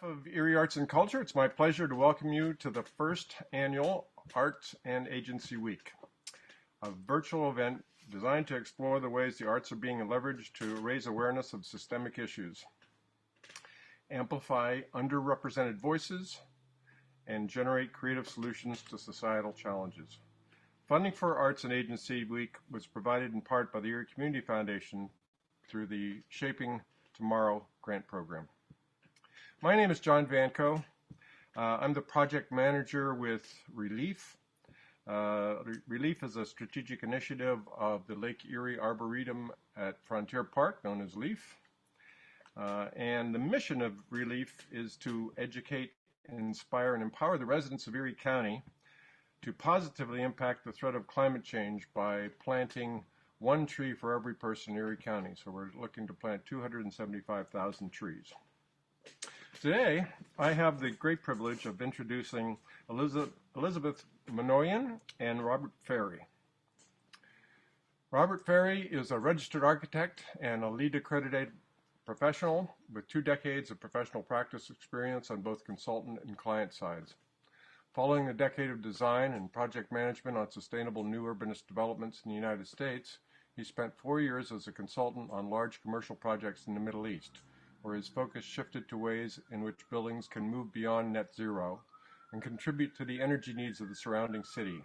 Of Erie Arts and Culture, it's my pleasure to welcome you to the first annual Arts and Agency Week, a virtual event designed to explore the ways the arts are being leveraged to raise awareness of systemic issues, amplify underrepresented voices, and generate creative solutions to societal challenges. Funding for Arts and Agency Week was provided in part by the Erie Community Foundation through the Shaping Tomorrow grant program. My name is John Vanco. I'm the project manager with Relief. Relief is a strategic initiative of the Lake Erie Arboretum at Frontier Park, known as LEAF. And the mission of Relief is to educate, inspire, and empower the residents of Erie County to positively impact the threat of climate change by planting one tree for every person in Erie County. So we're looking to plant 275,000 trees. Today, I have the great privilege of introducing Elizabeth Minoyan and Robert Ferry. Robert Ferry is a registered architect and a LEED accredited professional with 2 decades of professional practice experience on both consultant and client sides. Following a decade of design and project management on sustainable new urbanist developments in the United States, he spent 4 years as a consultant on large commercial projects in the Middle East, where his focus shifted to ways in which buildings can move beyond net zero and contribute to the energy needs of the surrounding city.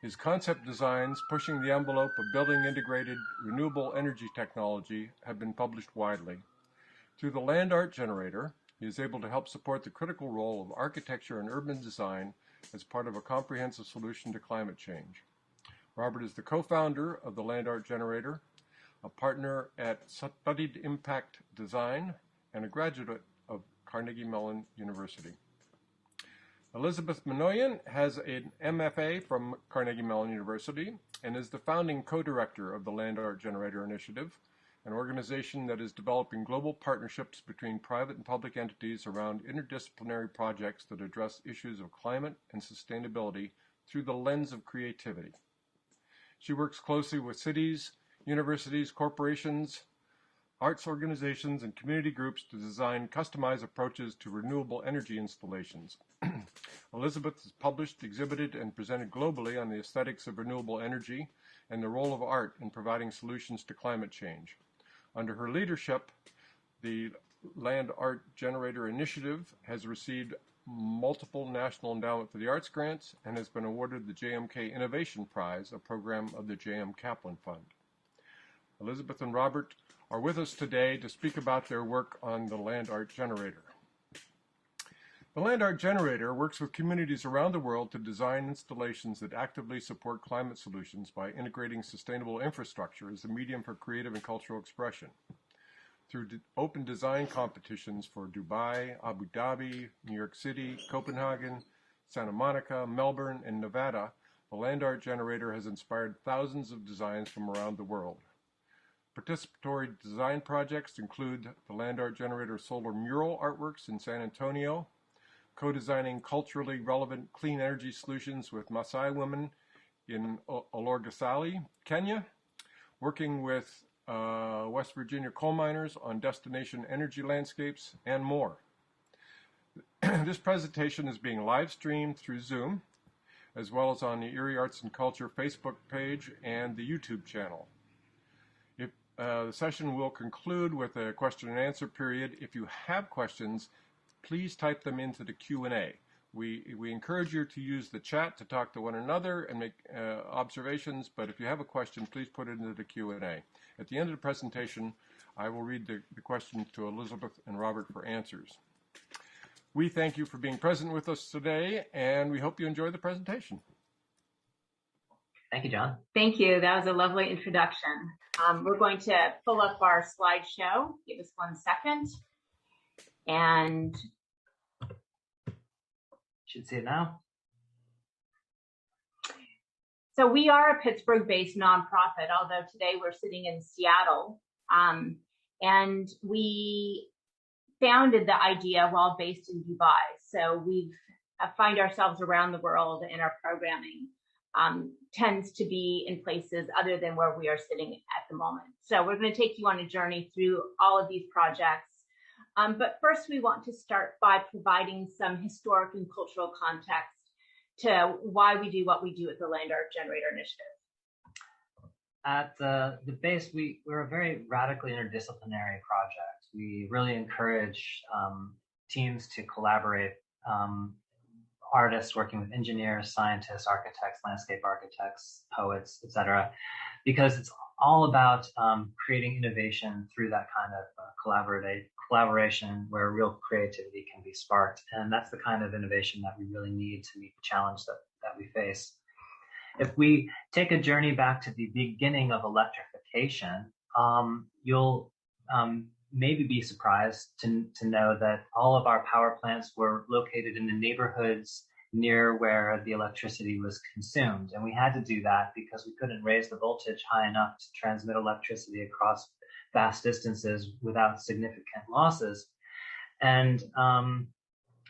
His concept designs pushing the envelope of building integrated renewable energy technology have been published widely. Through the Land Art Generator, he is able to help support the critical role of architecture and urban design as part of a comprehensive solution to climate change. Robert is the co-founder of the Land Art Generator, a partner at Studied Impact Design, and a graduate of Carnegie Mellon University. Elizabeth Minoyan has an MFA from Carnegie Mellon University and is the founding co-director of the Land Art Generator Initiative, an organization that is developing global partnerships between private and public entities around interdisciplinary projects that address issues of climate and sustainability through the lens of creativity. She works closely with cities, universities, corporations, arts organizations, and community groups to design customized approaches to renewable energy installations. Elizabeth has published, exhibited, and presented globally on the aesthetics of renewable energy and the role of art in providing solutions to climate change. Under her leadership, the Land Art Generator Initiative has received multiple National Endowment for the Arts grants and has been awarded the JMK Innovation Prize, a program of the J.M. Kaplan Fund. Elizabeth and Robert are with us today to speak about their work on the Land Art Generator. The Land Art Generator works with communities around the world to design installations that actively support climate solutions by integrating sustainable infrastructure as a medium for creative and cultural expression. Through open design competitions for Dubai, Abu Dhabi, New York City, Copenhagen, Santa Monica, Melbourne, and Nevada, the Land Art Generator has inspired thousands of designs from around the world. Participatory design projects include the Land Art Generator Solar Mural artworks in San Antonio, co-designing culturally relevant clean energy solutions with Maasai women in Olorgesailie, Kenya, working with West Virginia coal miners on destination energy landscapes, and more. This presentation is being live streamed through Zoom, as well as on the Erie Arts and Culture Facebook page and the YouTube channel. The session will conclude with a question and answer period. If you have questions, please type them into the Q&A. We encourage you to use the chat to talk to one another and make observations, but if you have a question, please put it into the Q&A. At the end of the presentation, I will read the questions to Elizabeth and Robert for answers. We thank you for being present with us today, and we hope you enjoy the presentation. Thank you, John. Thank you. That was a lovely introduction. We're going to pull up our slideshow. Give us 1 second. And should see it now. So we are a Pittsburgh-based nonprofit, although today we're sitting in Seattle. And we founded the idea while based in Dubai. So we find ourselves around the world, and our programming tends to be in places other than where we are sitting at the moment. So we're going to take you on a journey through all of these projects But first, we want to start by providing some historic and cultural context to why we do what we do at the Land Art Generator Initiative. At the base, we're a very radically interdisciplinary project. We really encourage teams to collaborate, artists working with engineers, scientists, architects, landscape architects, poets, etc., because it's all about creating innovation through that kind of collaboration where real creativity can be sparked. And that's the kind of innovation that we really need to meet the challenge that we face. If we take a journey back to the beginning of electrification, you'll maybe be surprised to know that all of our power plants were located in the neighborhoods near where the electricity was consumed. And we had to do that because we couldn't raise the voltage high enough to transmit electricity across vast distances without significant losses. And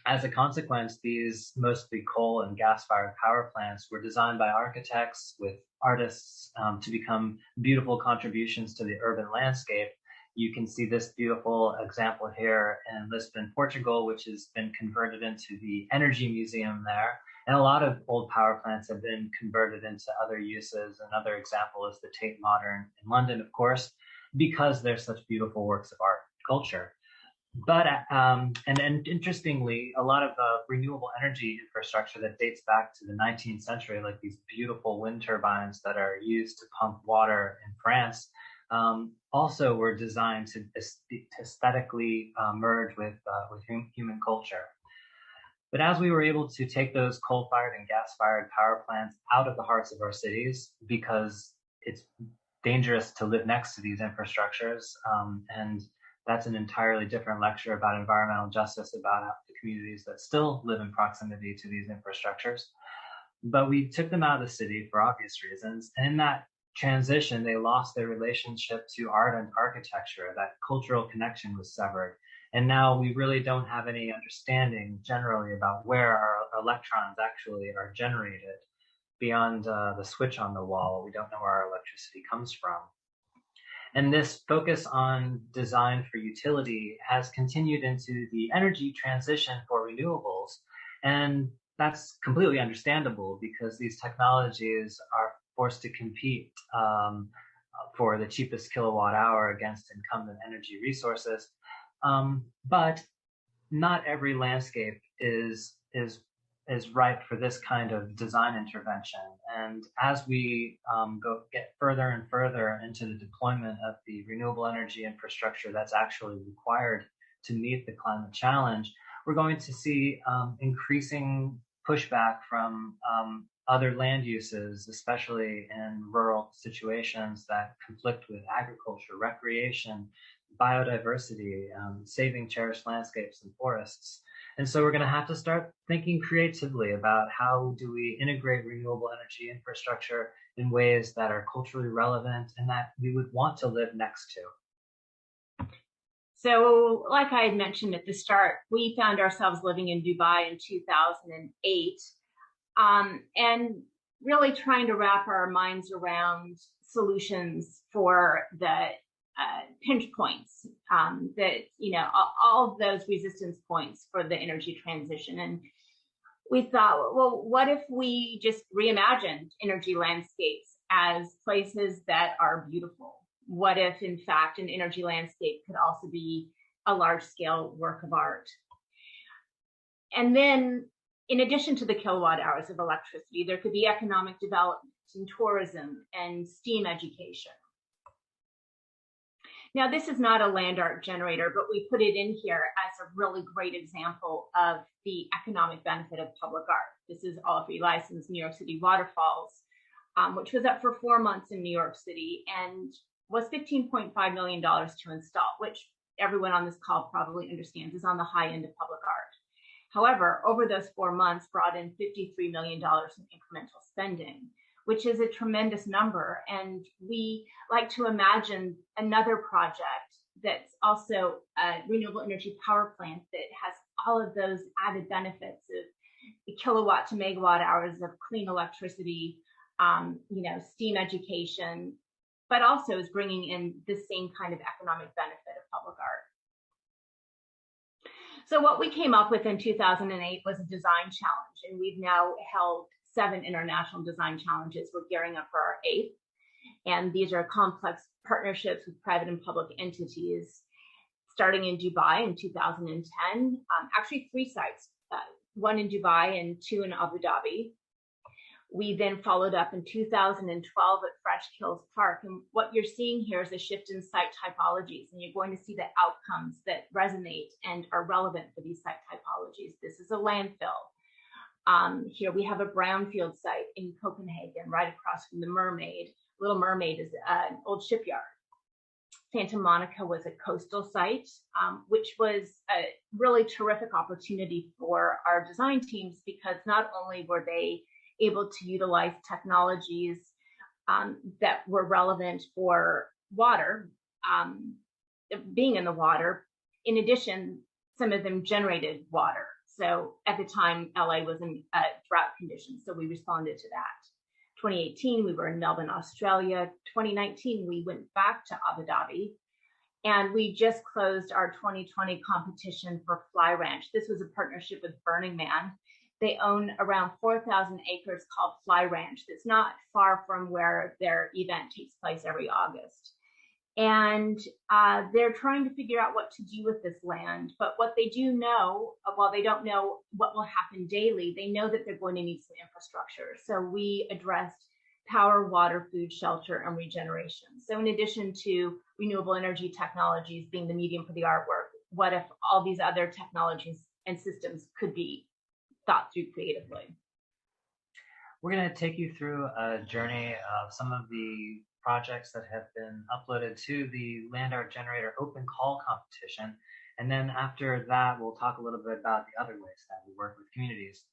as a consequence, these mostly coal and gas-fired power plants were designed by architects with artists to become beautiful contributions to the urban landscape. You can see this beautiful example here in Lisbon, Portugal, which has been converted into the Energy Museum there. And a lot of old power plants have been converted into other uses. Another example is the Tate Modern in London, of course, because they're such beautiful works of art and culture. But, and interestingly, a lot of renewable energy infrastructure that dates back to the 19th century, like these beautiful wind turbines that are used to pump water in France, also were designed to aesthetically merge with human culture. But as we were able to take those coal-fired and gas-fired power plants out of the hearts of our cities, because it's dangerous to live next to these infrastructures, and that's an entirely different lecture about environmental justice, about the communities that still live in proximity to these infrastructures. But we took them out of the city for obvious reasons. And in that transition, they lost their relationship to art and architecture. That cultural connection was severed. And now we really don't have any understanding generally about where our electrons actually are generated beyond the switch on the wall. We don't know where our electricity comes from. And this focus on design for utility has continued into the energy transition for renewables. And that's completely understandable because these technologies are forced to compete for the cheapest kilowatt hour against incumbent energy resources. But not every landscape is ripe for this kind of design intervention. And as we get further and further into the deployment of the renewable energy infrastructure that's actually required to meet the climate challenge, we're going to see increasing pushback from other land uses, especially in rural situations that conflict with agriculture, recreation, biodiversity, saving cherished landscapes and forests. And so we're going to have to start thinking creatively about how do we integrate renewable energy infrastructure in ways that are culturally relevant and that we would want to live next to. So like I had mentioned at the start, we found ourselves living in Dubai in 2008 and really trying to wrap our minds around solutions for the pinch points that, all of those resistance points for the energy transition. And we thought, well, what if we just reimagined energy landscapes as places that are beautiful? What if, in fact, an energy landscape could also be a large-scale work of art? And then, in addition to the kilowatt hours of electricity, there could be economic development and tourism and STEAM education. Now, this is not a land art generator, but we put it in here as a really great example of the economic benefit of public art. This is all free licensed New York City Waterfalls, which was up for 4 months in New York City and was $15.5 million to install, which everyone on this call probably understands is on the high end of public art. However, over those 4 months brought in $53 million in incremental spending, which is a tremendous number. And we like to imagine another project that's also a renewable energy power plant that has all of those added benefits of kilowatt to megawatt hours of clean electricity, STEAM education, but also is bringing in the same kind of economic benefit of public art. So what we came up with in 2008 was a design challenge, and we've now held 7 international design challenges. We're gearing up for our 8th, and these are complex partnerships with private and public entities, starting in Dubai in 2010. Actually, 3 sites, 1 in Dubai and 2 in Abu Dhabi. We then followed up in 2012 at FRESHKILLS Park. And what you're seeing here is a shift in site typologies, and you're going to see the outcomes that resonate and are relevant for these site typologies. This is a landfill. Here we have a brownfield site in Copenhagen, right across from the Mermaid. Little Mermaid is an old shipyard. Santa Monica was a coastal site, which was a really terrific opportunity for our design teams, because not only were they able to utilize technologies that were relevant for water, being in the water. In addition, some of them generated water. So at the time, LA was in drought conditions, so we responded to that. 2018, we were in Melbourne, Australia. 2019, we went back to Abu Dhabi, and we just closed our 2020 competition for Fly Ranch. This was a partnership with Burning Man. They own around 4,000 acres called Fly Ranch. That's not far from where their event takes place every August. And they're trying to figure out what to do with this land. But what they do know, while they don't know what will happen daily, they know that they're going to need some infrastructure. So we addressed power, water, food, shelter, and regeneration. So in addition to renewable energy technologies being the medium for the artwork, what if all these other technologies and systems could be thought through creatively? We're going to take you through a journey of some of the projects that have been uploaded to the Land Art Generator Open Call competition. And then after that, we'll talk a little bit about the other ways that we work with communities.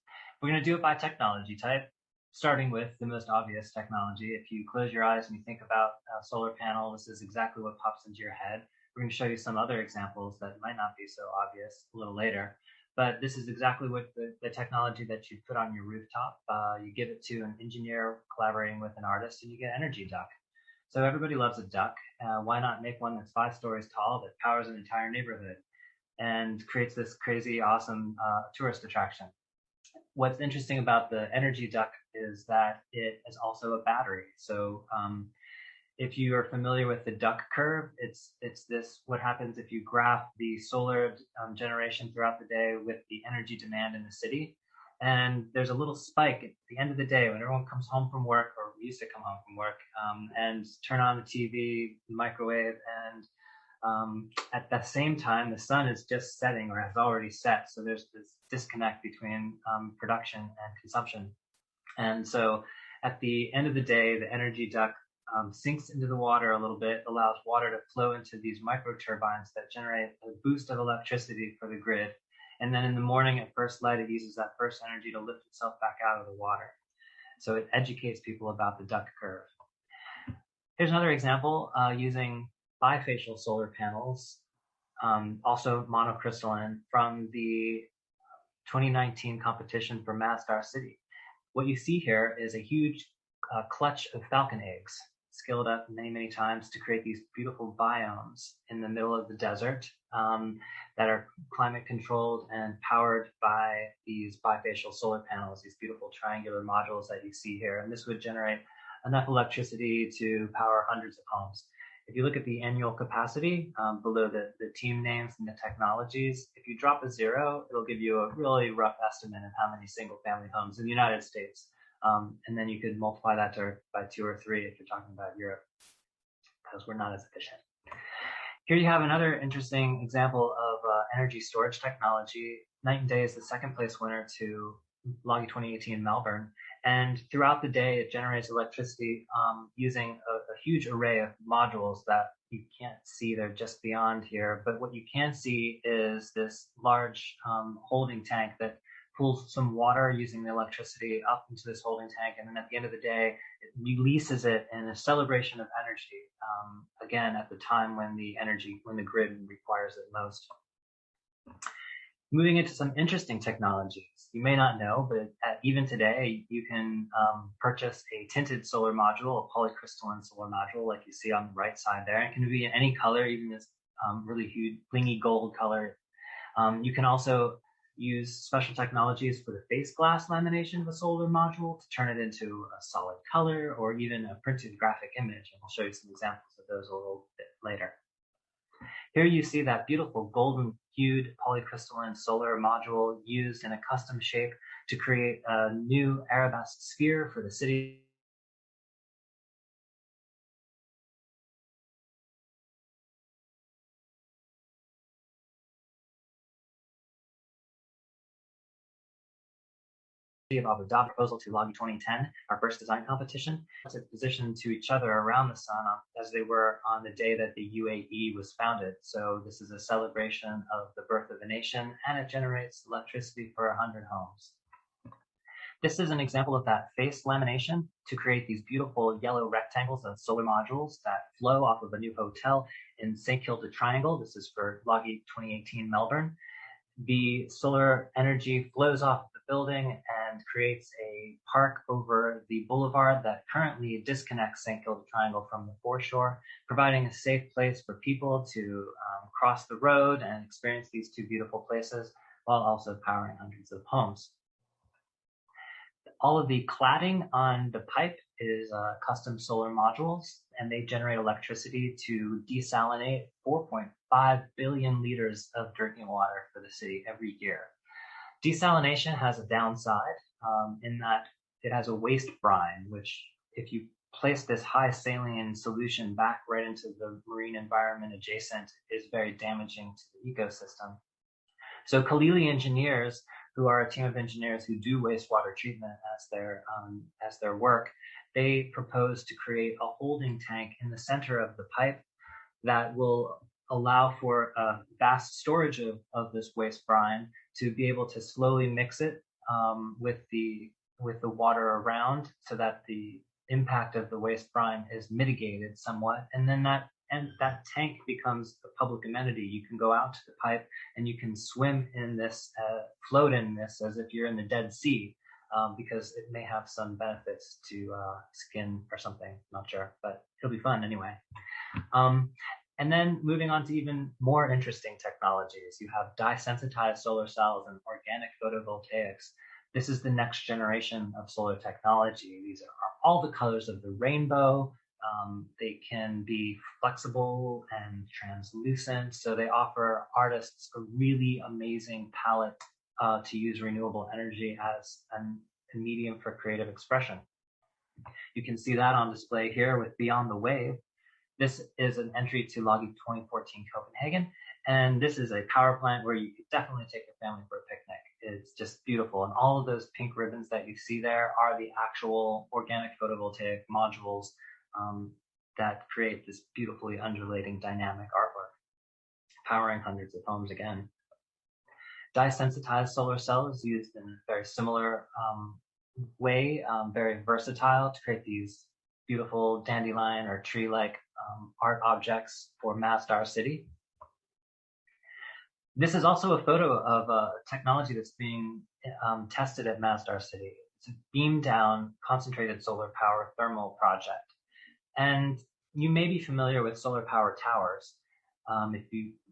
We're going to do it by technology type, starting with the most obvious technology. If you close your eyes and you think about a solar panel, this is exactly what pops into your head. We're going to show you some other examples that might not be so obvious a little later. But this is exactly what the technology that you put on your rooftop. You give it to an engineer collaborating with an artist, and you get energy duck. So everybody loves a duck. Why not make one that's 5 stories tall that powers an entire neighborhood and creates this crazy, awesome tourist attraction? What's interesting about the energy duck is that it is also a battery. So if you are familiar with the duck curve, it's this, what happens if you graph the solar generation throughout the day with the energy demand in the city. And there's a little spike at the end of the day when everyone comes home from work, or used to come home from work, and turn on the TV, the microwave, and at the same time, the sun is just setting or has already set. So there's this disconnect between production and consumption. And so at the end of the day, the energy duct sinks into the water a little bit, allows water to flow into these micro turbines that generate a boost of electricity for the grid. And then in the morning at first light, it uses that first energy to lift itself back out of the water. So it educates people about the duck curve. Here's another example using bifacial solar panels, also monocrystalline, from the 2019 competition for Masdar City. What you see here is a huge clutch of falcon eggs, scaled up many, many times to create these beautiful biomes in the middle of the desert that are climate controlled and powered by these bifacial solar panels, these beautiful triangular modules that you see here. And this would generate enough electricity to power hundreds of homes. If you look at the annual capacity below the team names and the technologies, if you drop a 0, it'll give you a really rough estimate of how many single family homes in the United States. And then you could multiply that by 2 or 3 if you're talking about Europe, because we're not as efficient. Here you have another interesting example of energy storage technology. Night and Day is the 2nd place winner to Logie 2018 in Melbourne. And throughout the day, it generates electricity using a huge array of modules that you can't see. They're just beyond here. But what you can see is this large holding tank that pulls some water using the electricity up into this holding tank, and then at the end of the day, it releases it in a celebration of energy, again, at the time when the grid requires it most. Moving into some interesting technologies. You may not know, but even today, you can purchase a tinted solar module, a polycrystalline solar module, like you see on the right side there. It can be in any color, even this really huge, blingy gold color. You can also use special technologies for the face glass lamination of a solar module to turn it into a solid color or even a printed graphic image. And we'll show you some examples of those a little bit later. Here you see that beautiful golden hued polycrystalline solar module used in a custom shape to create a new arabesque sphere for the city of Abu Dhabi. Proposal to Logi 2010, our first design competition, to position to each other around the sun as they were on the day that the UAE was founded. So this is a celebration of the birth of a nation, and it generates electricity for 100 homes. This is an example of that face lamination to create these beautiful yellow rectangles of solar modules that flow off of a new hotel in St. Kilda Triangle. This is for Logi 2018 Melbourne. The solar energy flows off the building and creates a park over the boulevard that currently disconnects St. Kilda Triangle from the foreshore, providing a safe place for people to cross the road and experience these two beautiful places while also powering hundreds of homes. All of the cladding on the pipe is custom solar modules, and they generate electricity to desalinate 4.5 billion liters of drinking water for the city every year. Desalination has a downside in that it has a waste brine, which if you place this high saline solution back right into the marine environment adjacent is very damaging to the ecosystem. So Kalili engineers, who are a team of engineers who do wastewater treatment as their work, they propose to create a holding tank in the center of the pipe that will allow for a vast storage of this waste brine to be able to slowly mix it with the water around so that the impact of the waste brine is mitigated somewhat. And then that tank becomes a public amenity. You can go out to the pipe and you can swim in this, float in this as if you're in the Dead Sea, because it may have some benefits to skin or something, not sure, but it'll be fun anyway. And then moving on to even more interesting technologies, you have dye-sensitized solar cells and organic photovoltaics. This is the next generation of solar technology. These are all the colors of the rainbow. They can be flexible and translucent, so they offer artists a really amazing palette to use renewable energy as a medium for creative expression. You can see that on display here with Beyond the Wave. This is an entry to Logi 2014 Copenhagen, and this is a power plant where you could definitely take your family for a picnic. It's just beautiful, and all of those pink ribbons that you see there are the actual organic photovoltaic modules that create this beautifully undulating dynamic artwork, powering hundreds of homes again. Dye-sensitized solar cells used in a very similar way, very versatile to create these beautiful dandelion or tree-like art objects for Masdar City. This is also a photo of a technology that's being tested at Masdar City. It's a beam-down concentrated solar power thermal project. And you may be familiar with solar power towers.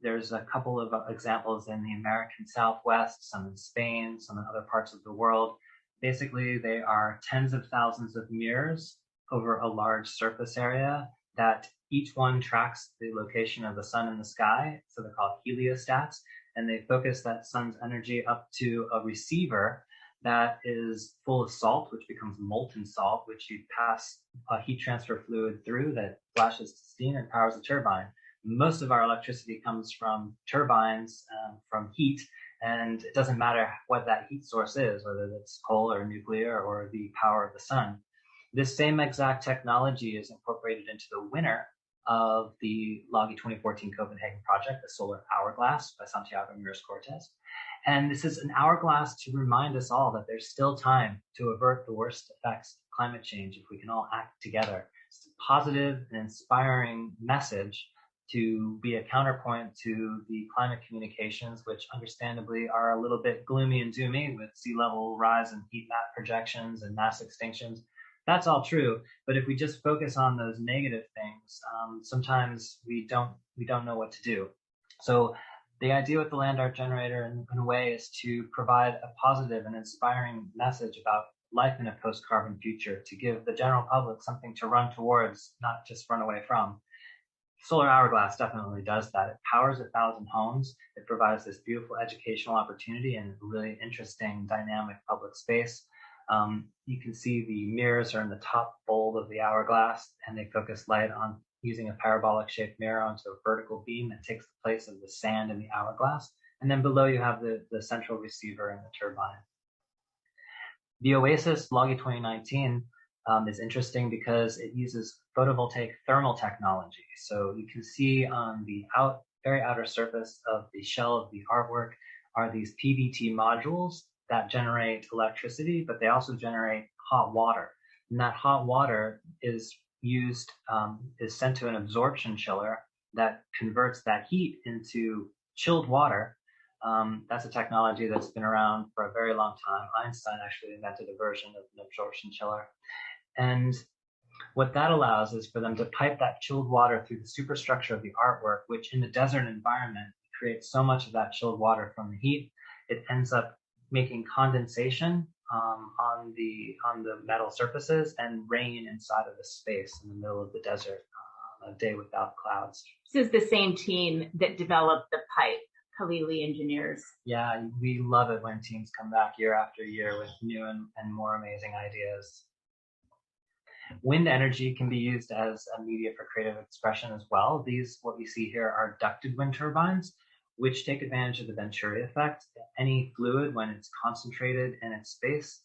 There's a couple of examples in the American Southwest, some in Spain, some in other parts of the world. Basically, they are tens of thousands of mirrors over a large surface area that each one tracks the location of the sun in the sky. So they're called heliostats, and they focus that sun's energy up to a receiver that is full of salt, which becomes molten salt, which you pass a heat transfer fluid through that flashes to steam and powers a turbine. Most of our electricity comes from turbines, from heat, and it doesn't matter what that heat source is, whether it's coal or nuclear or the power of the sun. This same exact technology is incorporated into the winner of the Logi 2014 Copenhagen project, the Solar Hourglass by Santiago Muris-Cortez. And this is an hourglass to remind us all that there's still time to avert the worst effects of climate change if we can all act together. It's a positive and inspiring message to be a counterpoint to the climate communications, which understandably are a little bit gloomy and doomy with sea level rise and heat map projections and mass extinctions. That's all true, but if we just focus on those negative things, sometimes we don't know what to do. So The idea with the land art generator in a way is to provide a positive and inspiring message about life in a post-carbon future, to give the general public something to run towards, not just run away from. Solar Hourglass definitely does that. It powers 1,000 homes. It provides this beautiful educational opportunity and a really interesting dynamic public space. You can see the mirrors are in the top fold of the hourglass, and they focus light on using a parabolic shaped mirror onto a vertical beam that takes the place of the sand in the hourglass. And then below you have the central receiver and the turbine. The Oasis Logi 2019 is interesting because it uses photovoltaic thermal technology. So you can see on the very outer surface of the shell of the artwork are these PVT modules that generate electricity, but they also generate hot water. And that hot water is sent to an absorption chiller that converts that heat into chilled water. That's a technology that's been around for a very long time. Einstein actually invented a version of an absorption chiller. And what that allows is for them to pipe that chilled water through the superstructure of the artwork, which in the desert environment creates so much of that chilled water from the heat, it ends up making condensation on the metal surfaces and rain inside of the space in the middle of the desert on a day without clouds. This is the same team that developed the pipe, Khalili engineers. Yeah, we love it when teams come back year after year with new and more amazing ideas. Wind energy can be used as a media for creative expression as well. These, what we see here, are ducted wind turbines, which take advantage of the Venturi effect. Any fluid, when it's concentrated in its space,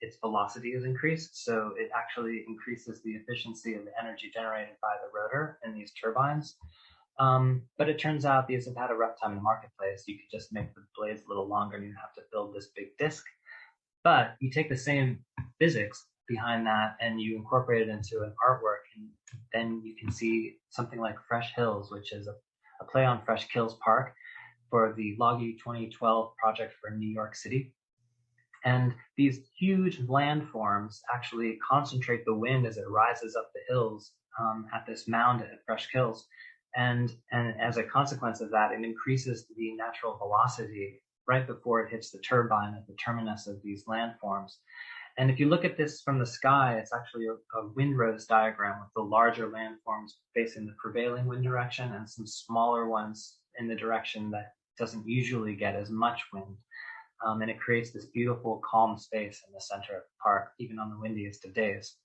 its velocity is increased. So it actually increases the efficiency of the energy generated by the rotor in these turbines. But it turns out these have had a rough time in the marketplace. You could just make the blades a little longer and you have to build this big disc. But you take the same physics behind that and you incorporate it into an artwork, and then you can see something like FRESHKILLS, which is a play on FRESHKILLS Park for the Logi 2012 project for New York City. And these huge landforms actually concentrate the wind as it rises up the hills at this mound at FRESHKILLS. And as a consequence of that, it increases the natural velocity right before it hits the turbine at the terminus of these landforms. And if you look at this from the sky, it's actually a windrose diagram with the larger landforms facing the prevailing wind direction and some smaller ones in the direction that doesn't usually get as much wind. And it creates this beautiful, calm space in the center of the park, even on the windiest of days.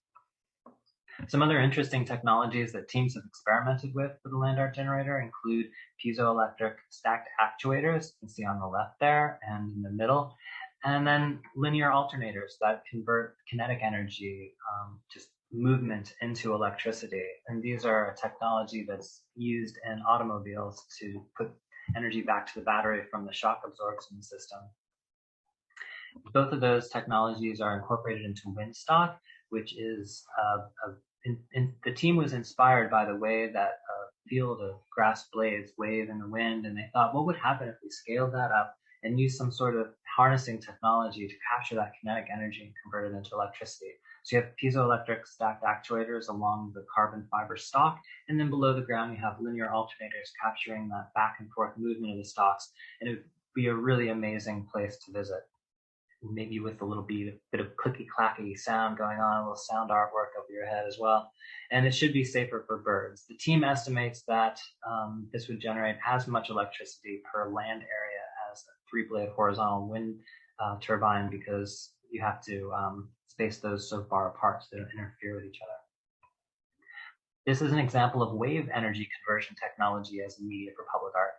Some other interesting technologies that teams have experimented with the land art generator include piezoelectric stacked actuators, you can see on the left there and in the middle, and then linear alternators that convert kinetic energy, just movement, into electricity. And these are a technology that's used in automobiles to put energy back to the battery from the shock absorption system. Both of those technologies are incorporated into Windstock, which is the team was inspired by the way that a field of grass blades wave in the wind, and they thought, what would happen if we scaled that up and used some sort of harnessing technology to capture that kinetic energy and convert it into electricity? So you have piezoelectric stacked actuators along the carbon fiber stalk, and then below the ground you have linear alternators capturing that back and forth movement of the stalks, and it would be a really amazing place to visit. Maybe with a little bit of clicky-clacky sound going on, a little sound artwork over your head as well. And it should be safer for birds. The team estimates that this would generate as much electricity per land area as a 3-blade horizontal wind turbine, because you have to space those so far apart so they don't interfere with each other. This is an example of wave energy conversion technology as a media for public art.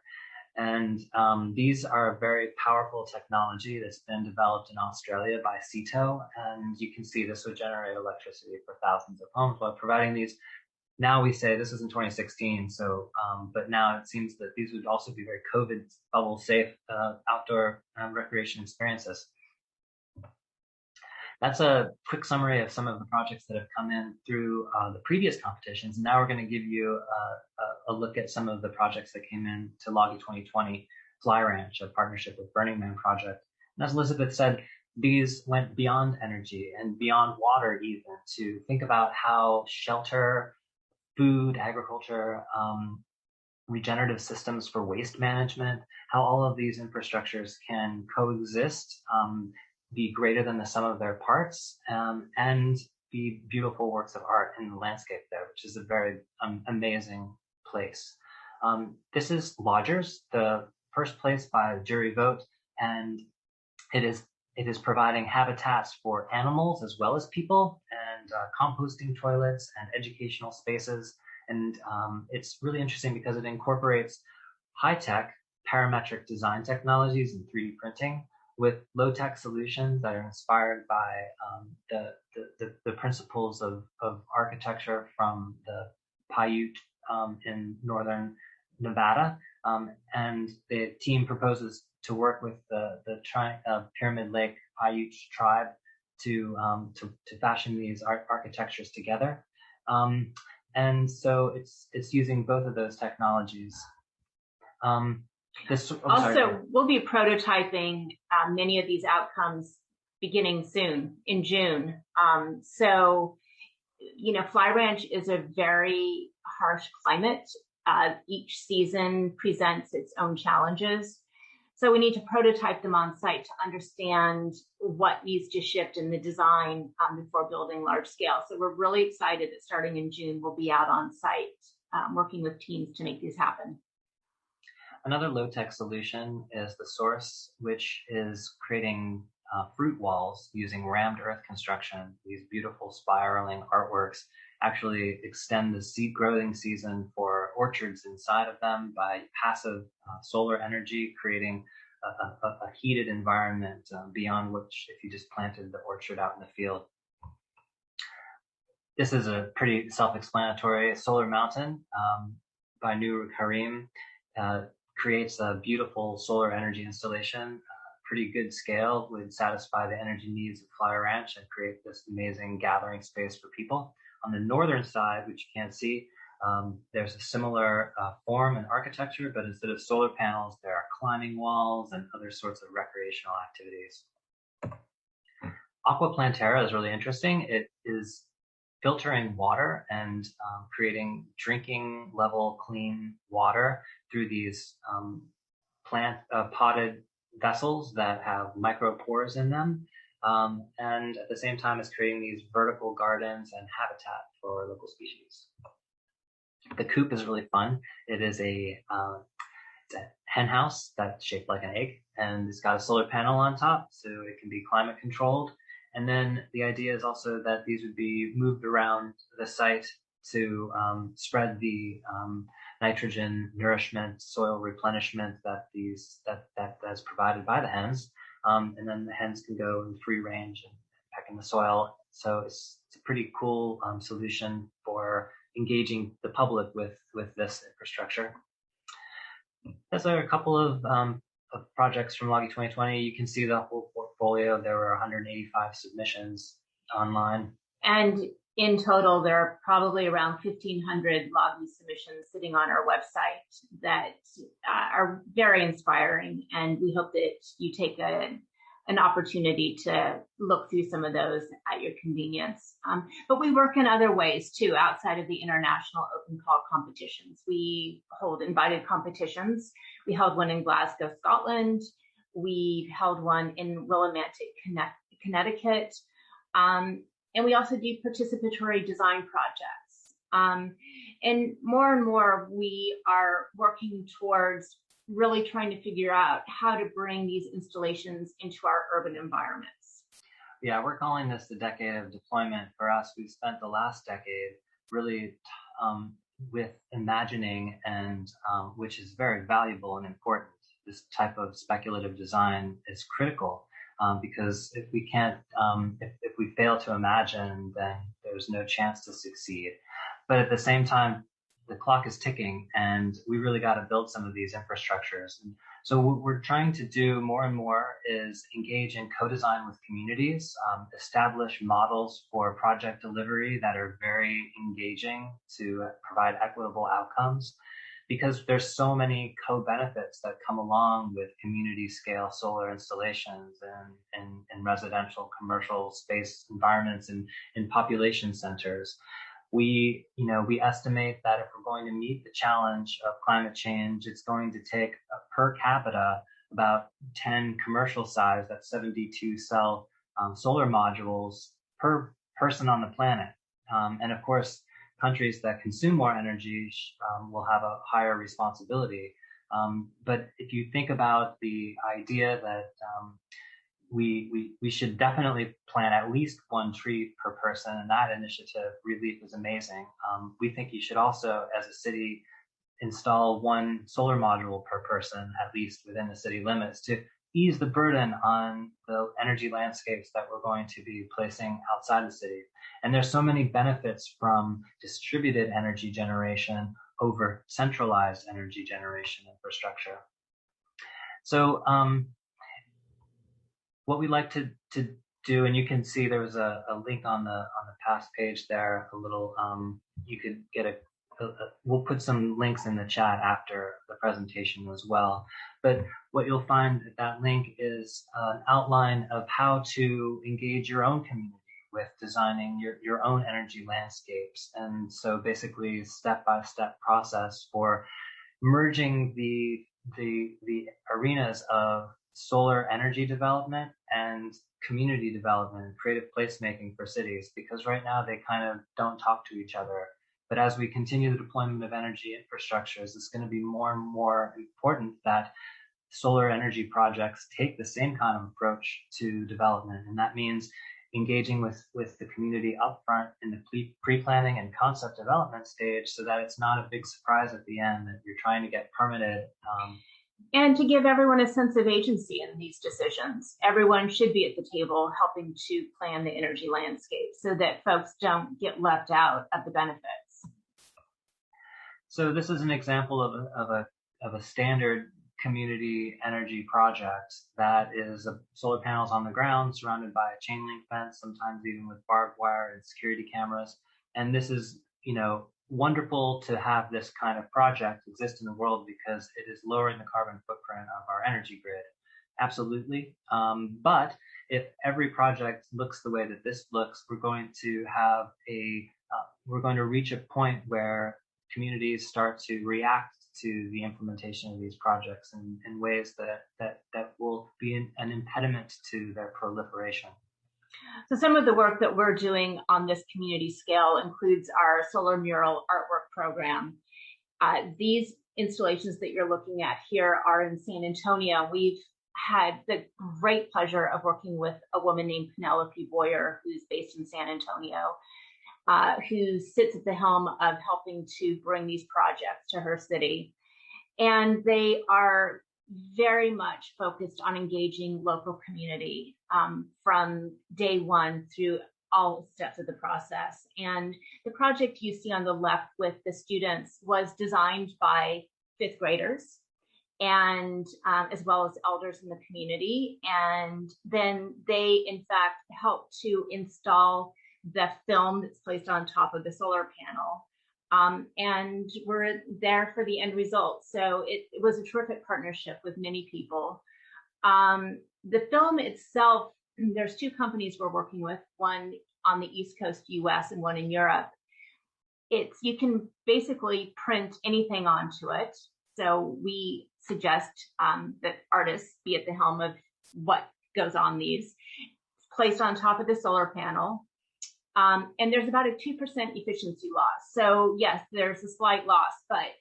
And these are a very powerful technology that's been developed in Australia by CITO. And you can see this would generate electricity for thousands of homes while providing these. Now we say this is in 2016, so but now it seems that these would also be very COVID bubble safe outdoor recreation experiences. That's a quick summary of some of the projects that have come in through the previous competitions. Now we're going to give you a look at some of the projects that came in to Logi 2020 Fly Ranch, a partnership with Burning Man project. And as Elizabeth said, these went beyond energy and beyond water even, to think about how shelter, food, agriculture regenerative systems for waste management, how all of these infrastructures can coexist, be greater than the sum of their parts, and be beautiful works of art in the landscape there, which is a very amazing place. This is Lodgers, the first place by jury vote, and it is providing habitats for animals as well as people, and composting toilets and educational spaces. And it's really interesting because it incorporates high-tech parametric design technologies and 3D printing with low-tech solutions that are inspired by the principles of architecture from the Paiute in northern Nevada. And the team proposes to work with the Pyramid Lake Paiute tribe to fashion these architectures together. And so it's using both of those technologies. We'll be prototyping many of these outcomes beginning soon in June. Fly Ranch is a very harsh climate. Each season presents its own challenges. So we need to prototype them on site to understand what needs to shift in the design before building large scale. So we're really excited that starting in June, we'll be out on site working with teams to make these happen. Another low-tech solution is the Source, which is creating fruit walls using rammed earth construction. These beautiful spiraling artworks actually extend the seed growing season for orchards inside of them by passive solar energy, creating a heated environment beyond which if you just planted the orchard out in the field. This is a pretty self-explanatory. Solar Mountain by Nur Karim creates a beautiful solar energy installation. Pretty good scale, would satisfy the energy needs of Fly Ranch and create this amazing gathering space for people. On the northern side, which you can't see, there's a similar form and architecture, but instead of solar panels, there are climbing walls and other sorts of recreational activities. Aqua Plantera is really interesting. It is filtering water and creating drinking level clean water through these potted vessels that have micropores in them. And at the same time is creating these vertical gardens and habitat for local species. The coop is really fun. It is it's a hen house that's shaped like an egg, and it's got a solar panel on top, so it can be climate controlled. And then the idea is also that these would be moved around the site to spread the nitrogen nourishment, soil replenishment that's provided by the hens. And then the hens can go in free range and peck in the soil. So it's a pretty cool solution for engaging the public with this infrastructure. Those are a couple of projects from Logi 2020. You can see the whole portfolio. There were 185 submissions online. And in total, there are probably around 1,500 Logi submissions sitting on our website that are very inspiring. And we hope that you take an opportunity to look through some of those at your convenience. But we work in other ways too, outside of the international open call competitions. We hold invited competitions. We held one in Glasgow, Scotland. We held one in Willimantic, Connecticut. And we also do participatory design projects. And more, we are working towards really trying to figure out how to bring these installations into our urban environments. Yeah, we're calling this the decade of deployment. For us, we've spent the last decade really with imagining, and which is very valuable and important. This type of speculative design is critical because if we can't, if we fail to imagine, then there's no chance to succeed. But at the same time, the clock is ticking, and we really got to build some of these infrastructures. And so what we're trying to do more and more is engage in co-design with communities, establish models for project delivery that are very engaging to provide equitable outcomes, because there's so many co-benefits that come along with community scale solar installations and in residential commercial space environments and in population centers. We estimate that if we're going to meet the challenge of climate change, it's going to take per capita about 10 commercial size, that's 72 cell solar modules per person on the planet. And of course, countries that consume more energy will have a higher responsibility. But if you think about the idea that we should definitely plant at least one tree per person, and that initiative, Relief, is amazing. We think you should also, as a city, install one solar module per person, at least within the city limits, to ease the burden on the energy landscapes that we're going to be placing outside the city. And there's so many benefits from distributed energy generation over centralized energy generation infrastructure. So what we like to do, and you can see there was a link on the past page there, a little, you could get we'll put some links in the chat after the presentation as well. But what you'll find at that link is an outline of how to engage your own community with designing your own energy landscapes. And so basically step-by-step process for merging the arenas of solar energy development and community development, creative placemaking for cities, because right now they kind of don't talk to each other. But as we continue the deployment of energy infrastructures, it's going to be more and more important that solar energy projects take the same kind of approach to development. And that means engaging with the community upfront in the pre-planning and concept development stage, so that it's not a big surprise at the end that you're trying to get permitted. And to give everyone a sense of agency in these decisions. Everyone should be at the table helping to plan the energy landscape so that folks don't get left out of the benefits. So this is an example of a standard community energy project that is solar panels on the ground surrounded by a chain link fence, sometimes even with barbed wire and security cameras. And this is, wonderful to have this kind of project exist in the world because it is lowering the carbon footprint of our energy grid. Absolutely. But if every project looks the way that this looks, we're going to reach a point where communities start to react to the implementation of these projects in ways that will be an impediment to their proliferation. So some of the work that we're doing on this community scale includes our solar mural artwork program. These installations that you're looking at here are in San Antonio. We've had the great pleasure of working with a woman named Penelope Boyer, who's based in San Antonio, who sits at the helm of helping to bring these projects to her city. And they are very much focused on engaging local community from day one through all steps of the process. And the project you see on the left with the students was designed by fifth graders and as well as elders in the community. And then they, in fact, helped to install the film that's placed on top of the solar panel. And we're there for the end result. So it was a terrific partnership with many people. The film itself, there's two companies we're working with, one on the East Coast US and one in Europe. You can basically print anything onto it. So we suggest that artists be at the helm of what goes on these. It's placed on top of the solar panel. And there's about a 2% efficiency loss. So yes, there's a slight loss, but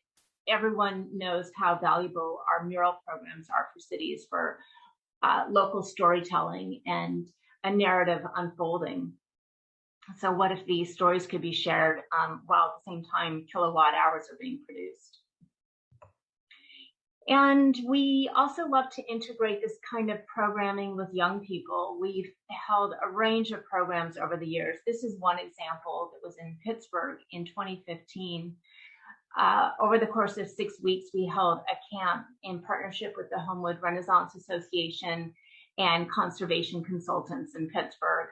everyone knows how valuable our mural programs are for cities, for local storytelling and a narrative unfolding. So what if these stories could be shared while at the same time kilowatt hours are being produced? And we also love to integrate this kind of programming with young people. We've held a range of programs over the years. This is one example that was in Pittsburgh in 2015. Over the course of 6 weeks, we held a camp in partnership with the Homewood Renaissance Association and conservation consultants in Pittsburgh.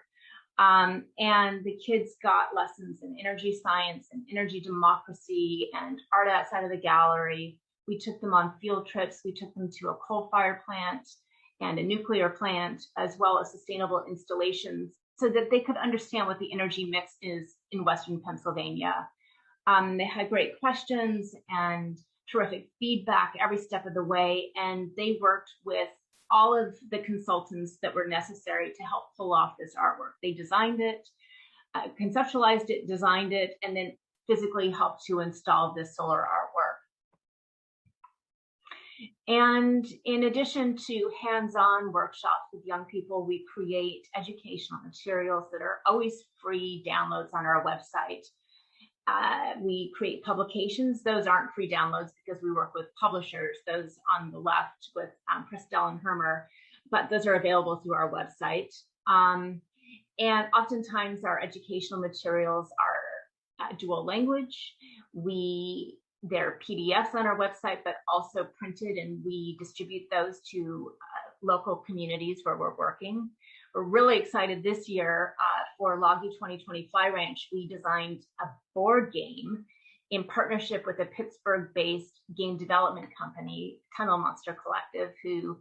And the kids got lessons in energy science and energy democracy and art outside of the gallery. We took them on field trips. We took them to a coal-fired plant and a nuclear plant, as well as sustainable installations so that they could understand what the energy mix is in Western Pennsylvania. They had great questions and terrific feedback every step of the way, and they worked with all of the consultants that were necessary to help pull off this artwork. They designed it, conceptualized it, designed it, and then physically helped to install this solar artwork. And in addition to hands-on workshops with young people, we create educational materials that are always free downloads on our website. We create publications. Those aren't free downloads because we work with publishers, those on the left with Prestel and Hermer, but those are available through our website. And oftentimes our educational materials are dual language. They're PDFs on our website, but also printed, and we distribute those to local communities where we're working. We're really excited this year for Loggy 2020 Fly Ranch. We designed a board game in partnership with a Pittsburgh-based game development company, Tunnel Monster Collective, who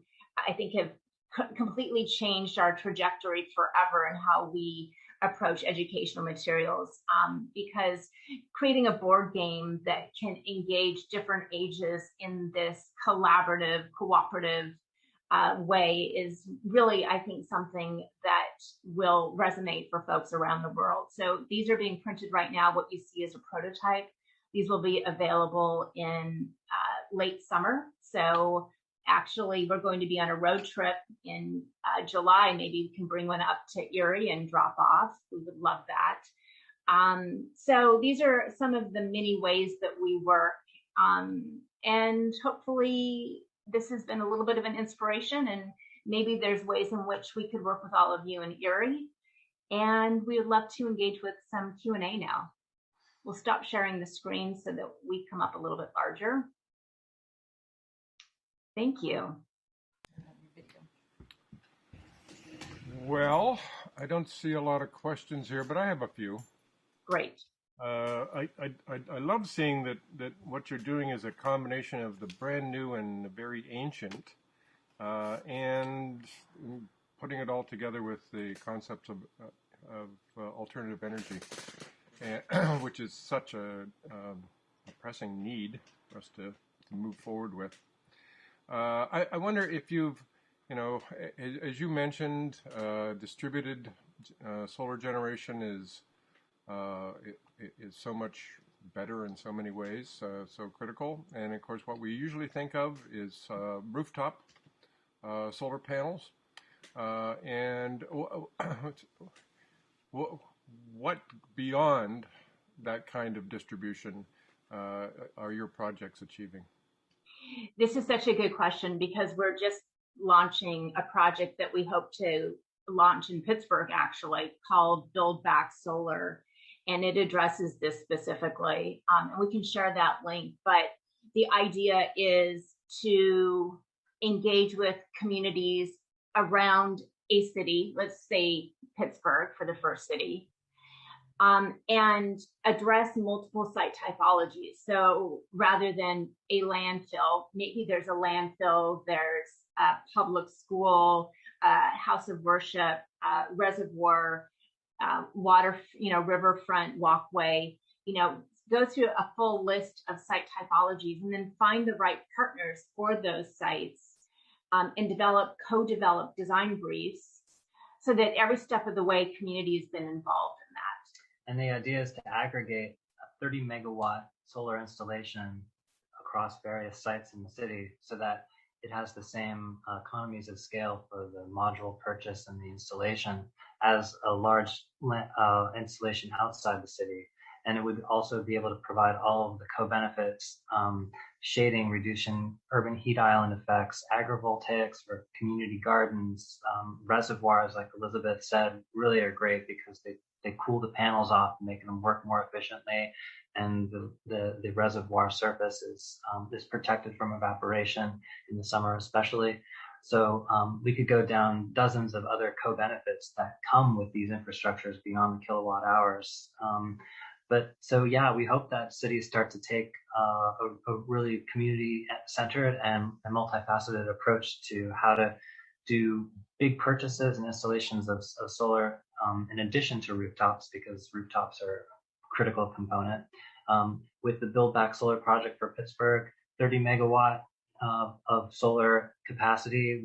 I think have completely changed our trajectory forever in how we approach educational materials, because creating a board game that can engage different ages in this collaborative, cooperative way is really, I think, something that will resonate for folks around the world. So these are being printed right now. What you see is a prototype. These will be available in late summer. So actually, we're going to be on a road trip in July. Maybe we can bring one up to Erie and drop off. We would love that. So these are some of the many ways that we work. And hopefully this has been a little bit of an inspiration, and maybe there's ways in which we could work with all of you in Erie. And we would love to engage with some Q&A now. We'll stop sharing the screen so that we come up a little bit larger. Thank you. Well, I don't see a lot of questions here, but I have a few. Great. I love seeing that what you're doing is a combination of the brand new and the very ancient, and putting it all together with the concepts of alternative energy, which is such a pressing need for us to move forward with. I wonder if you've, as you mentioned, distributed solar generation is so much better in so many ways, so critical. And of course, what we usually think of is rooftop solar panels. And what beyond that kind of distribution are your projects achieving? This is such a good question, because we're just launching a project that we hope to launch in Pittsburgh, actually, called Build Back Solar. And it addresses this specifically. And we can share that link. But the idea is to engage with communities around a city, let's say Pittsburgh for the first city, and address multiple site typologies. So rather than a landfill, maybe there's a landfill, there's a public school, house of worship, reservoir, water, riverfront walkway, go through a full list of site typologies and then find the right partners for those sites, and co-develop design briefs so that every step of the way community has been involved in that. And the idea is to aggregate a 30 megawatt solar installation across various sites in the city so that it has the same economies of scale for the module purchase and the installation as a large installation outside the city. And it would also be able to provide all of the co-benefits, shading, reducing urban heat island effects, agrivoltaics for community gardens, reservoirs, like Elizabeth said, really are great because they cool the panels off, making them work more efficiently. And the reservoir surface is protected from evaporation in the summer especially. So we could go down dozens of other co-benefits that come with these infrastructures beyond the kilowatt hours. But so, yeah, we hope that cities start to take a really community-centered and multifaceted approach to how to do big purchases and installations of solar in addition to rooftops, because rooftops are a critical component. With the Build Back Solar project for Pittsburgh, 30 megawatt of solar capacity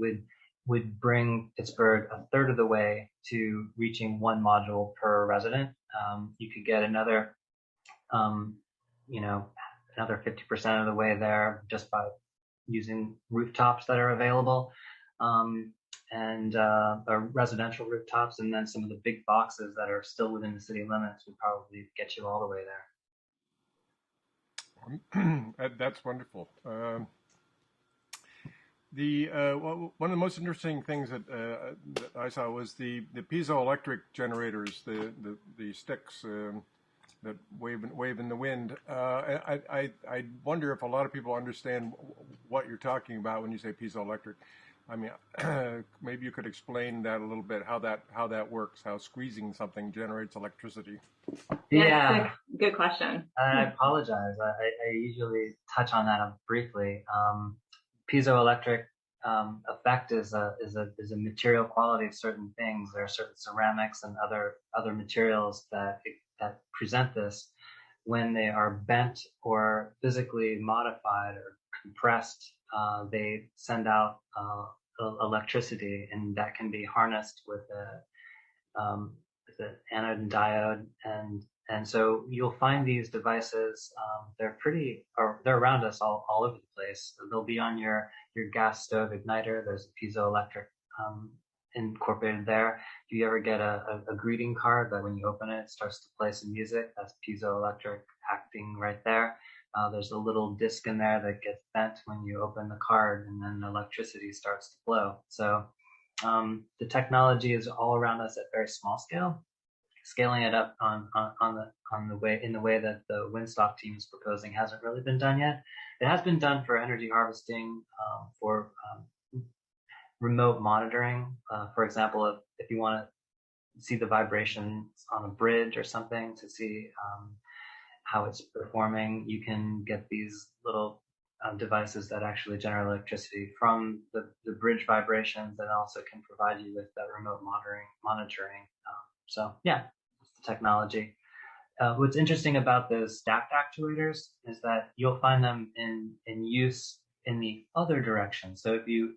would bring Pittsburgh a third of the way to reaching 1 module per resident. You could get another, another 50% of the way there just by using rooftops that are available, and residential rooftops, and then some of the big boxes that are still within the city limits would probably get you all the way there. That's wonderful. One of the most interesting things that I saw was the piezoelectric generators, the sticks that wave in the wind. I wonder if a lot of people understand what you're talking about when you say piezoelectric. I mean, maybe you could explain that a little bit, how that works, how squeezing something generates electricity. Yeah, good question. I apologize. I usually touch on that briefly. Piezoelectric effect is a material quality of certain things. There are certain ceramics and other materials that present this. When they are bent or physically modified or compressed, they send out electricity, and that can be harnessed with an anode and diode, and so you'll find these devices. They're around us all over the place. They'll be on your gas stove igniter. There's a piezoelectric incorporated there. If you ever get a greeting card that when you open it, it starts to play some music, that's piezoelectric acting right there. There's a little disc in there that gets bent when you open the card, and then electricity starts to flow. So the technology is all around us at very small scale. Scaling it up in the way that the Windstock team is proposing hasn't really been done yet. It has been done for energy harvesting, for remote monitoring. For example, if you want to see the vibrations on a bridge or something to see how it's performing, you can get these little devices that actually generate electricity from the bridge vibrations, and also can provide you with that remote monitoring. So yeah, it's the technology. What's interesting about those stacked actuators is that you'll find them in use in the other direction. So if you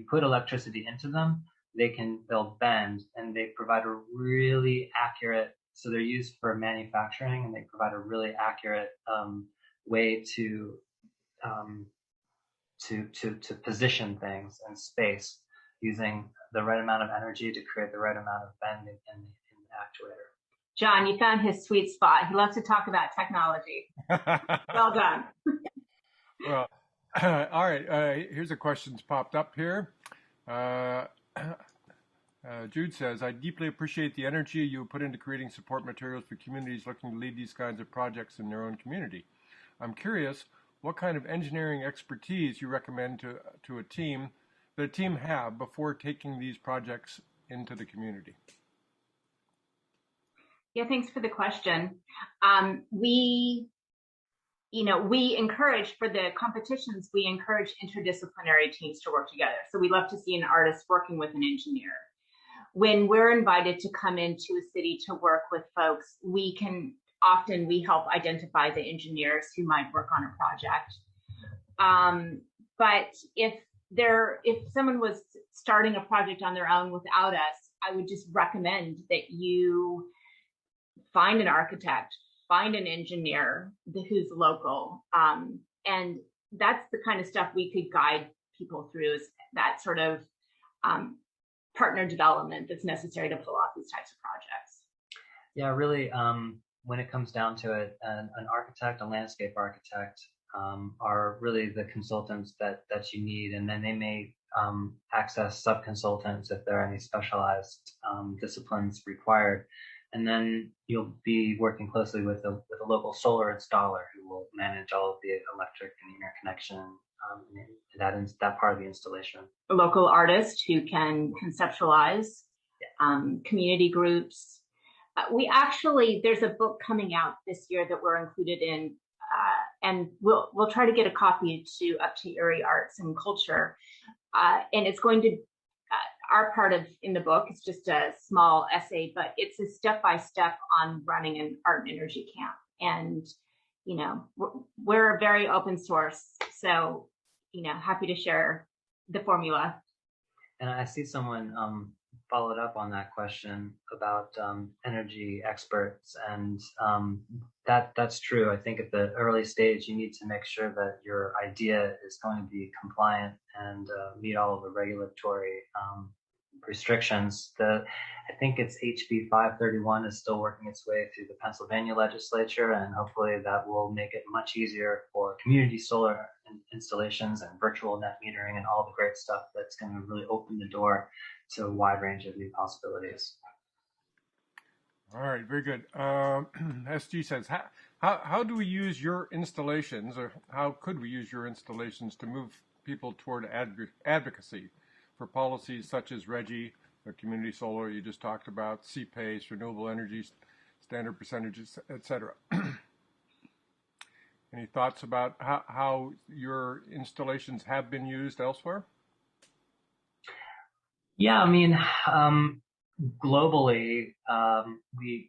put electricity into them, they'll bend, and they provide a really accurate. So they're used for manufacturing, and they provide a really accurate way to position things in space using the right amount of energy to create the right amount of bend in the actuator. John, you found his sweet spot. He loves to talk about technology. Well done. Well, all right. Here's a question that's popped up here. Jude says, I deeply appreciate the energy you put into creating support materials for communities looking to lead these kinds of projects in their own community. I'm curious what kind of engineering expertise you recommend to a team have before taking these projects into the community. Yeah, thanks for the question. We encourage, for the competitions, we encourage interdisciplinary teams to work together. So we love to see an artist working with an engineer. When we're invited to come into a city to work with folks, we help identify the engineers who might work on a project. But if someone was starting a project on their own without us, I would just recommend that you find an architect, find an engineer who's local. And that's the kind of stuff we could guide people through, is that sort of partner development that's necessary to pull off these types of projects. Yeah, really, when it comes down to it, an architect, a landscape architect, are really the consultants that you need, and then they may access sub-consultants if there are any specialized disciplines required. And then you'll be working closely with a local solar installer who will manage all of the electric and interconnection, that part of the installation. A local artist who can conceptualize, community groups. There's a book coming out this year that we're included in, and we'll try to get a copy up to Erie Arts and Culture, and it's going to our part of in the book is just a small essay, but it's a step-by-step on running an art and energy camp. And, you know, we're very open source. So, you know, happy to share the formula. And I see someone followed up on that question about energy experts, and that's true. I think at the early stage, you need to make sure that your idea is going to be compliant and meet all of the regulatory restrictions. I think it's HB 531 is still working its way through the Pennsylvania legislature, and hopefully that will make it much easier for community solar installations and virtual net metering and all the great stuff that's going to really open the door to a wide range of new possibilities. All right, very good. SG says, how do we use your installations, or how could we use your installations to move people toward advocacy for policies such as RGGI, the community solar you just talked about, CPACE, renewable energy standard percentages, etc.? Any thoughts about how your installations have been used elsewhere? Yeah, I mean, globally,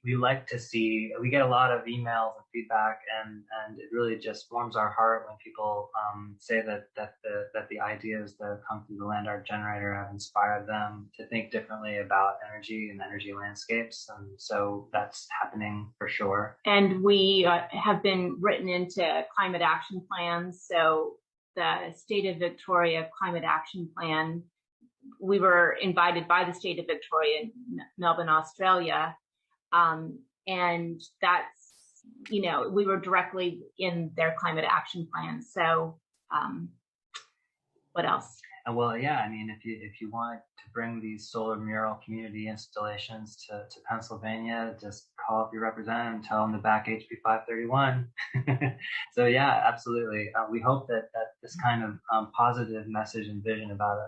we like to see, we get a lot of emails and feedback, and it really just warms our heart when people say that the ideas that have come through the Land Art Generator have inspired them to think differently about energy and energy landscapes. And so that's happening for sure. And we have been written into climate action plans. So the State of Victoria Climate Action Plan, we were invited by the State of Victoria in Melbourne, Australia. And that's, you know, we were directly in their climate action plan. So what else? Well, yeah, I mean, if you want to bring these solar mural community installations to Pennsylvania, just call up your representative and tell them to back HB 531. So yeah, absolutely. We hope that this kind of positive message and vision about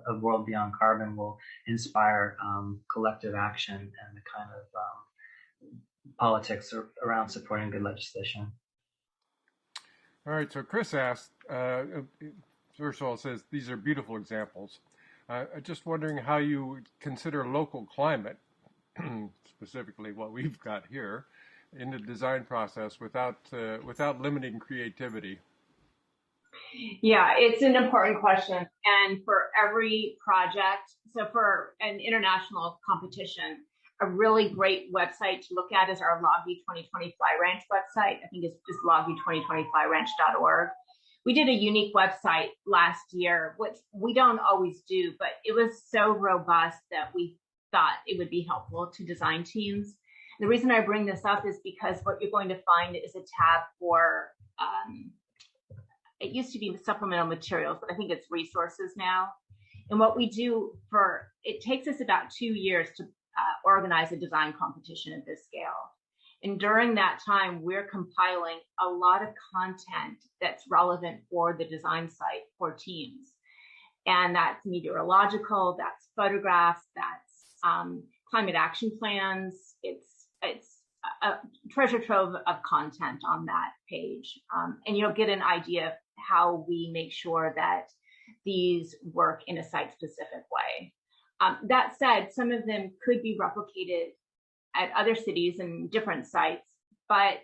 a world beyond carbon will inspire collective action and the kind of politics around supporting good legislation. All right, so Chris asked, first of all, says, these are beautiful examples. Just wondering how you consider local climate, specifically what we've got here, in the design process without limiting creativity. Yeah, it's an important question. And for every project, so for an international competition, a really great website to look at is our LOGGY 2020 Fly Ranch website. I think it's just LOGGY2020flyranch.org. We did a unique website last year, which we don't always do, but it was so robust that we thought it would be helpful to design teams. The reason I bring this up is because what you're going to find is a tab for, it used to be supplemental materials, but I think it's resources now. And what we do it takes us about 2 years to organize a design competition at this scale. And during that time, we're compiling a lot of content that's relevant for the design site for teams. And that's meteorological, that's photographs, that's climate action plans. It's a treasure trove of content on that page. And you'll get an idea of how we make sure that these work in a site-specific way. That said, some of them could be replicated at other cities and different sites, but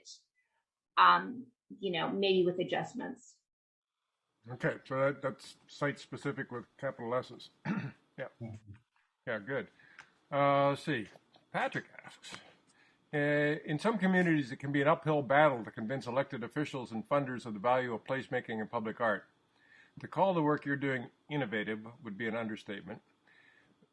you know, maybe with adjustments. Okay, so that's site-specific with capital S's. Yeah, yeah, good. Let's see. Patrick asks, in some communities, it can be an uphill battle to convince elected officials and funders of the value of placemaking and public art. To call the work you're doing innovative would be an understatement.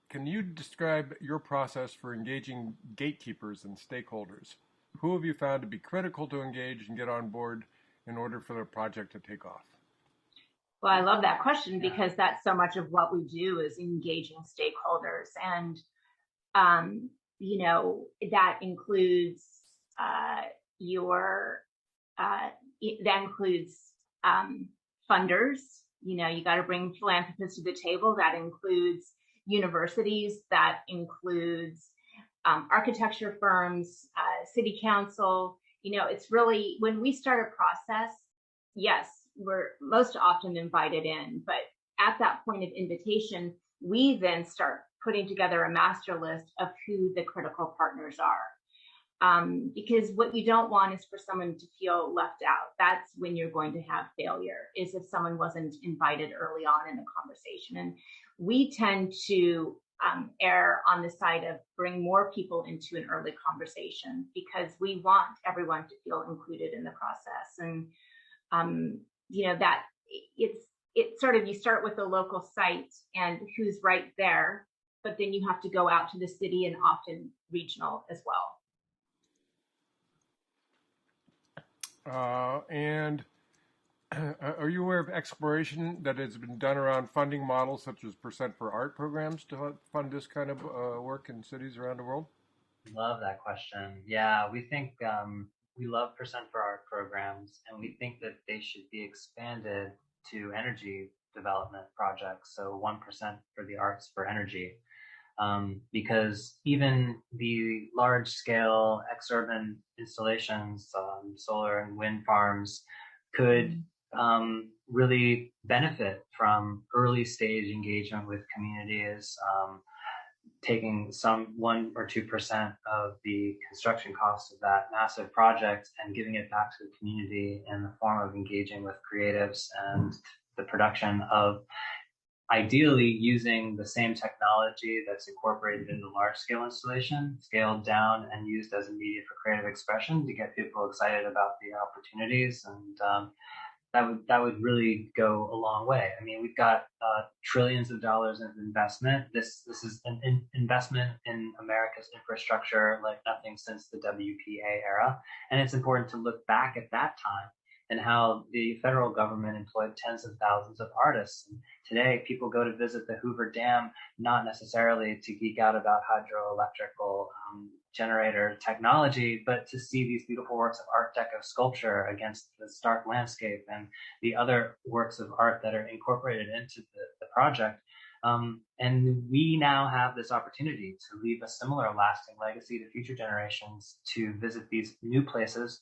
Can you describe your process for engaging gatekeepers and stakeholders? Who have you found to be critical to engage and get on board in order for the project to take off? Well, I love that question because that's so much of what we do is engaging stakeholders. And, you know, that includes funders. You know, you got to bring philanthropists to the table. That includes universities, that includes architecture firms, city council. You know, it's really, when we start a process, yes, we're most often invited in, but at that point of invitation, we then start putting together a master list of who the critical partners are. Because what you don't want is for someone to feel left out. That's when you're going to have failure, is if someone wasn't invited early on in the conversation. And we tend to err on the side of bring more people into an early conversation because we want everyone to feel included in the process. And, that it's sort of, you start with the local site and who's right there, but then you have to go out to the city and often regional as well. And are you aware of exploration that has been done around funding models such as percent for art programs to fund this kind of work in cities around the world? Love that question. Yeah, we think we love percent for art programs, and we think that they should be expanded to energy development projects. So 1% for the arts for energy. Because even the large-scale exurban installations, solar and wind farms, could really benefit from early-stage engagement with communities, taking some 1 or 2% of the construction cost of that massive project and giving it back to the community in the form of engaging with creatives and the production of, ideally using the same technology that's incorporated in the large-scale installation, scaled down and used as a media for creative expression to get people excited about the opportunities. And that would really go a long way. I mean, we've got trillions of dollars of investment. This is an investment in America's infrastructure like nothing since the WPA era. And it's important to look back at that time and how the federal government employed tens of thousands of artists. And today, people go to visit the Hoover Dam, not necessarily to geek out about hydroelectrical generator technology, but to see these beautiful works of Art Deco sculpture against the stark landscape and the other works of art that are incorporated into the project. And we now have this opportunity to leave a similar lasting legacy to future generations, to visit these new places,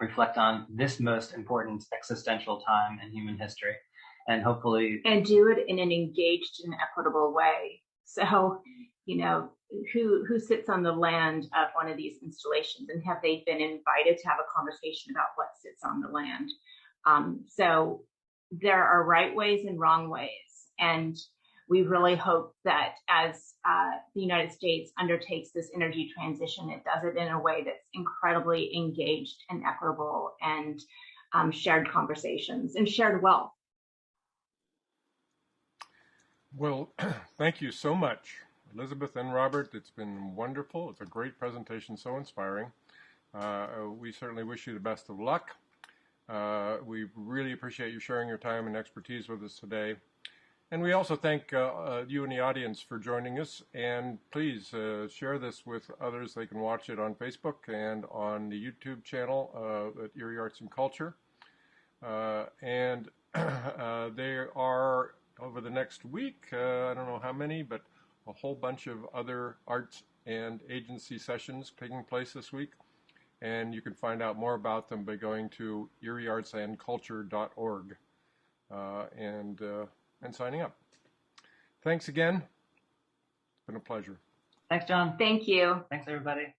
reflect on this most important existential time in human history, and hopefully do it in an engaged and equitable way. So, who sits on the land of one of these installations, and have they been invited to have a conversation about what sits on the land? So there are right ways and wrong ways, and we really hope that as the United States undertakes this energy transition, it does it in a way that's incredibly engaged and equitable, and shared conversations and shared wealth. Well, thank you so much, Elizabeth and Robert. It's been wonderful. It's a great presentation, so inspiring. We certainly wish you the best of luck. We really appreciate you sharing your time and expertise with us today. And we also thank you in the audience for joining us. And please share this with others. They can watch it on Facebook and on the YouTube channel at Erie Arts and Culture. And there are, over the next week, I don't know how many, but a whole bunch of other arts and agency sessions taking place this week. And you can find out more about them by going to erieartsandculture.org and signing up. Thanks again. It's been a pleasure. Thanks, John. Thank you. Thanks, everybody.